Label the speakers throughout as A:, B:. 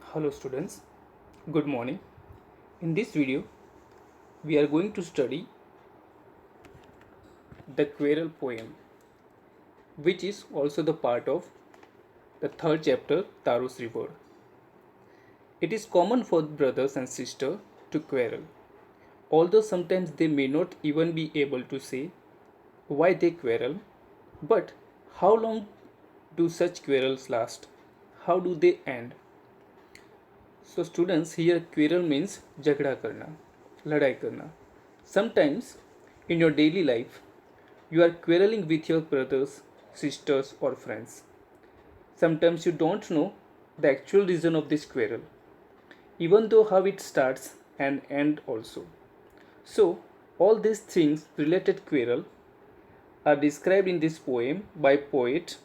A: Hello students, good morning. In this video, we are going to study the Querelle poem, which is also the part of the third chapter, Taro's Reward. It is common for brothers and sisters to quarrel, although sometimes they may not even be able to say why they quarrel. But how long do such quarrels last? How do they end? So students, here quarrel means झगड़ा करना, लड़ाई करना. Sometimes in your daily life you are quarreling with your brothers, sisters or friends. Sometimes you don't know the actual reason of this quarrel, even though how it starts and end also. So all these things related quarrel are described in this poem by poet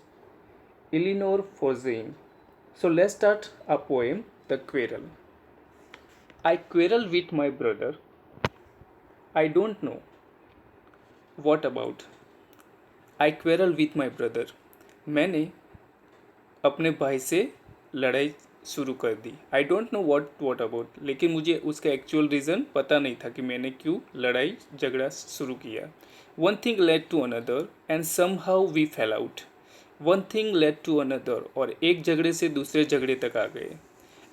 A: Eleanor Forsyth. So let's start a poem, The Quarrel. I quarrel with my brother. I don't know what about. I quarrel with my brother. मैंने अपने भाई से लड़ाई शुरू कर दी. I don't know what about, लेकिन मुझे उसका एक्चुअल रीज़न पता नहीं था कि मैंने क्यों लड़ाई झगड़ा शुरू किया. One thing led to another and somehow we fell out. One thing led to another, और एक झगड़े से दूसरे झगड़े तक आ गए.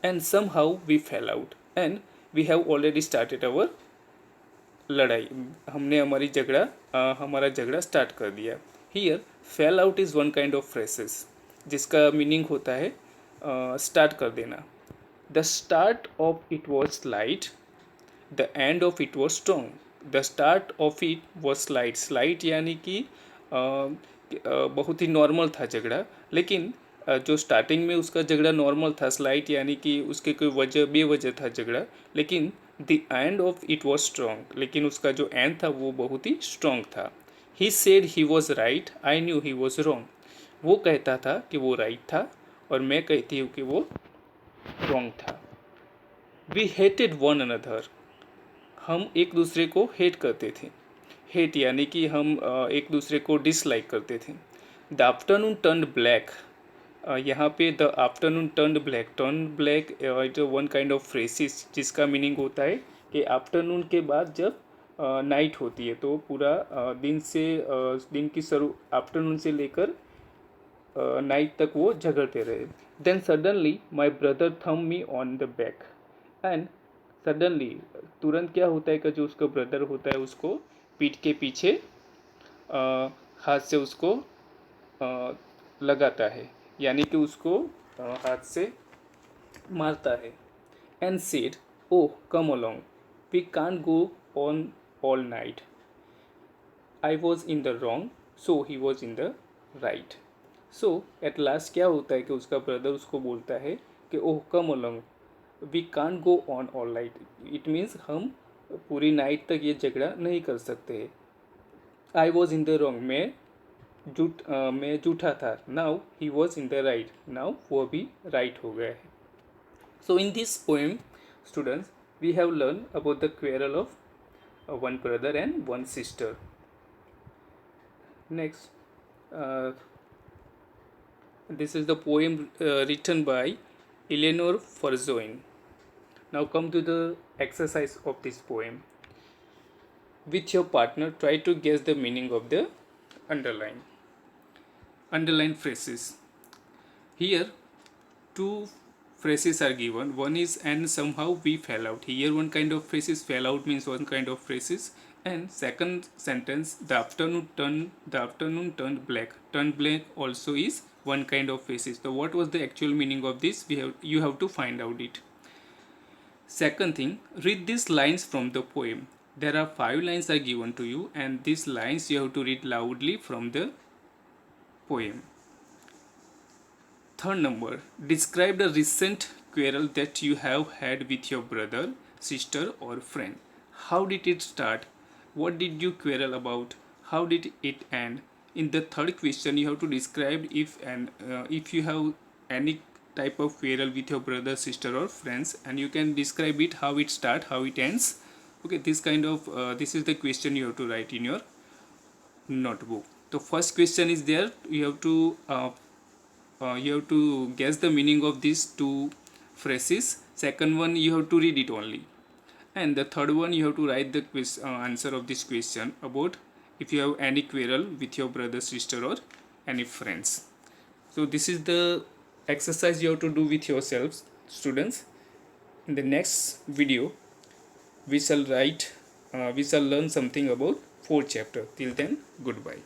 A: And somehow we fell out and we have already started our लड़ाई. हमने हमारा झगड़ा स्टार्ट कर दिया. Here fell out is one kind of phrases, जिसका मीनिंग होता है स्टार्ट कर देना. The start of it was slight, the end of it was strong. The start of it was slight. Slight यानी कि बहुत ही नॉर्मल था झगड़ा, लेकिन जो स्टार्टिंग में उसका झगड़ा नॉर्मल था. स्लाइट यानी कि उसके कोई वजह बेवजह था झगड़ा, लेकिन the end of it was strong, लेकिन उसका जो एंड था वो बहुत ही स्ट्रॉन्ग था. He said he was right, I knew he was wrong. वो कहता था कि वो राइट था और मैं कहती हूँ कि वो रॉन्ग था. We hated one another. हम एक दूसरे को हेट करते थे. हेट यानी कि हम एक दूसरे को डिसलाइक करते थे. The afternoon turn black. यहाँ पे the afternoon turn black it one kind of phrases, जिसका मीनिंग होता है कि आफ्टरनून के बाद जब नाइट होती है तो पूरा दिन की शुरू आफ्टरनून से लेकर नाइट तक वो झगड़ते रहे. देन सडनली माई ब्रदर थम me on the back. And suddenly, तुरंत क्या होता है कि जो उसका ब्रदर होता है उसको पीठ के पीछे हाथ से उसको लगाता है, यानी कि उसको हाथ से मारता है. And said, oh come along, we can't go on all night. I was in the wrong, so he was in the right. So at last क्या होता है कि उसका ब्रदर उसको बोलता है कि oh come along, we can't go on all night. It means हम पूरी नाइट तक ये झगड़ा नहीं कर सकते. I was in the wrong, मैं झूठा था. Now he was in the right, now वो भी राइट हो गया है. So in this poem students, we have learn about the quarrel of one brother and one sister. Next, this is the poem written by Eleanor Forsyth. Now come to the exercise of this poem. With your partner, try to guess the meaning of the underline phrases. Here two phrases are given. One is and somehow we fell out. Here one kind of phrases, fell out means one kind of phrases. And second sentence, the afternoon turned black. Turned black also is one kind of phrases. So what was the actual meaning of this? You have to find out it. Second thing, read these lines from the poem. There are 5 lines are given to you, and these lines you have to read loudly from the poem. Third number, describe the recent quarrel that you have had with your brother, sister or friend. How did it start? What did you quarrel about? How did it end? In the third question, you have to describe if you have any type of quarrel with your brother, sister or friends, and you can describe it, how it start, how it ends. Okay, this is the question you have to write in your notebook. The first question is there. You have to guess the meaning of these two phrases. Second one you have to read it only, and the third one you have to write the answer of this question about if you have any quarrel with your brother, sister, or any friends. So this is the exercise you have to do with yourselves, students. In the next video we shall learn something about fourth chapter. Till then, goodbye.